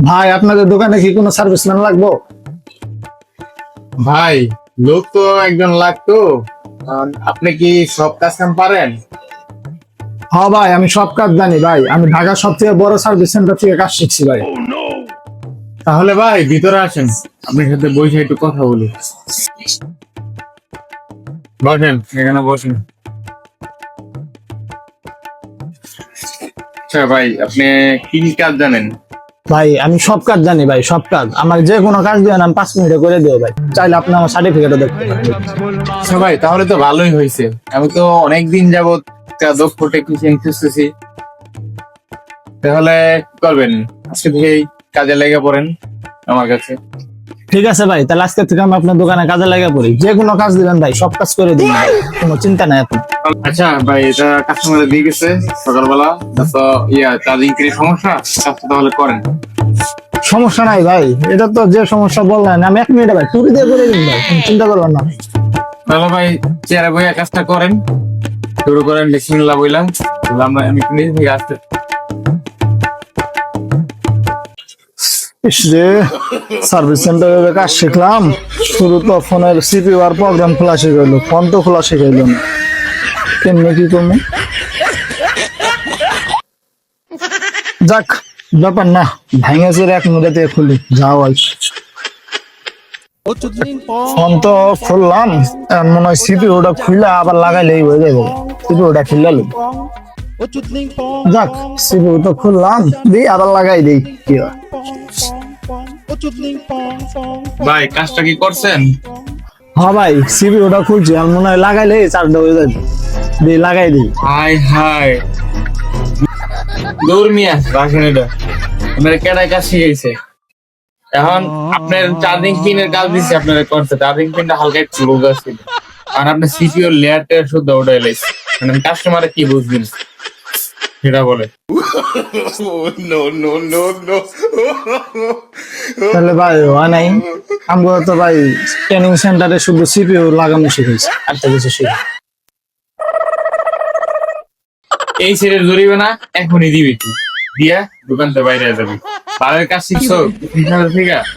ভাই আপনাদের দোকানে কি কোনো সার্ভিসম্যান লাগবো? ভাই, লোক তো একজন লাগতো। আপনি কি সব কাজ কাম পারেন? হ্যাঁ ভাই, আমি সব কাজ জানি ভাই। আমি ঢাকার সব থেকে বড় সার্ভিস সেন্টার থেকে কাজ শিখছি ভাই। তাহলে ভাই ভিতরে আসেন, আপনার সাথে বসে একটু কথা বলি। বসেন, এখানে বসেন। আচ্ছা ভাই, আপনি কি কি কাজ জানেন? ভাই আমি সব কাজ জানি ভাই, সব কাজ। আমার যে কোনো কাজ দিয়ে আমি 5 মিনিটে করে দেবো ভাই। চাইলে আপনি আমার সার্টিফিকেটও দেখতে পারেন। আচ্ছা ভাই, তাহলে তো ভালোই হয়েছে। আমি তো অনেকদিন যাবত একটা দক্ষ টেকনিশিয়ান খুঁজতেছি। তাহলে কি করবেন, আজকে থেকেই কাজে লেগে পড়েন আমার কাছে। ঠিক আছে ভাই, তাহলে আজকে থেকে আমি আপনার দোকানে কাজে লেগে পড়ি। যে কোনো কাজ দিবেন ভাই, সব কাজ করে দিন ভাই, কোনো চিন্তা নাই এখন। আচ্ছা ভাই, এটা কাস্টমারে দিয়ে গেছে সকালবেলা। তো চার্জিং কি সমস্যা, কাজটা তাহলে করেন। সমস্যা নাই ভাই, এটা তো যে সমস্যা বললেন, আমি 1 মিনিটে ভাই টুরি দিয়ে করে দিন ভাই, কোনো চিন্তা করবেন না। তাহলে ভাই চেয়ারে বইয়া কাজটা করেন, শুরু করেন। বিসমিল্লাহ বললাম, আমি একটু নিজে থেকে আসতে। ইস রে, সার্ভিস সেন্টারে কাজ শিখলাম, শুরু তো ফোনের সিপিইউ আর প্রোগ্রাম খোলা শিখাইলো, ফোন তো খোলা শিখাইলো না। কেমনে কি করবো? যাক, ব্যাপার না, ভাঙেছে এক মুড়াতে খুলি যাও ভাই। ফোন তো খুললাম, এখন মনে হয় সিপিইউটা খুললে আবার লাগাইলেই হয়ে যাবে। সিপিইউটা খুললে যাক, সিপিইউ তো খুললাম, দিই আবার লাগাই দিই কি হয়। ভাই কাজটা কি করছেন? হ্যাঁ ভাই, সিপিইউটা খুলছি, আর মনে হয় লাগাইলেই চার্জটা হয়ে যাবে। দিই লাগাই দিই। হাই হাই, দৌড় মিয়া রাখেন এটা। আপনার কেডায় কাজ শিখেছে। এখন আপনার চার্জিং পিনের কাজ দিচ্ছে, আপনার করছে। চার্জিং পিনটা হালকা একটু রোগা ছিল, আর আপনার সিপিইউ লেয়ারটা শুদ্ধ ওটা এলাইছে। মানে কাস্টমারে কি বুঝবেন সেটা বলে। তাহলে ভাই হয় নাই, আমরা তো ভাই ট্রেনিং সেন্টারে শুধু সিপিইউ লাগানো শিখেছি, আর তো কিছু শিখি। এই সেটের জরিবে না এখনই দিবি তুই, দিয়া দোকান থেকে বাইরে যাবি। বাড়ির কাজ শিখছো ঠিক আছে?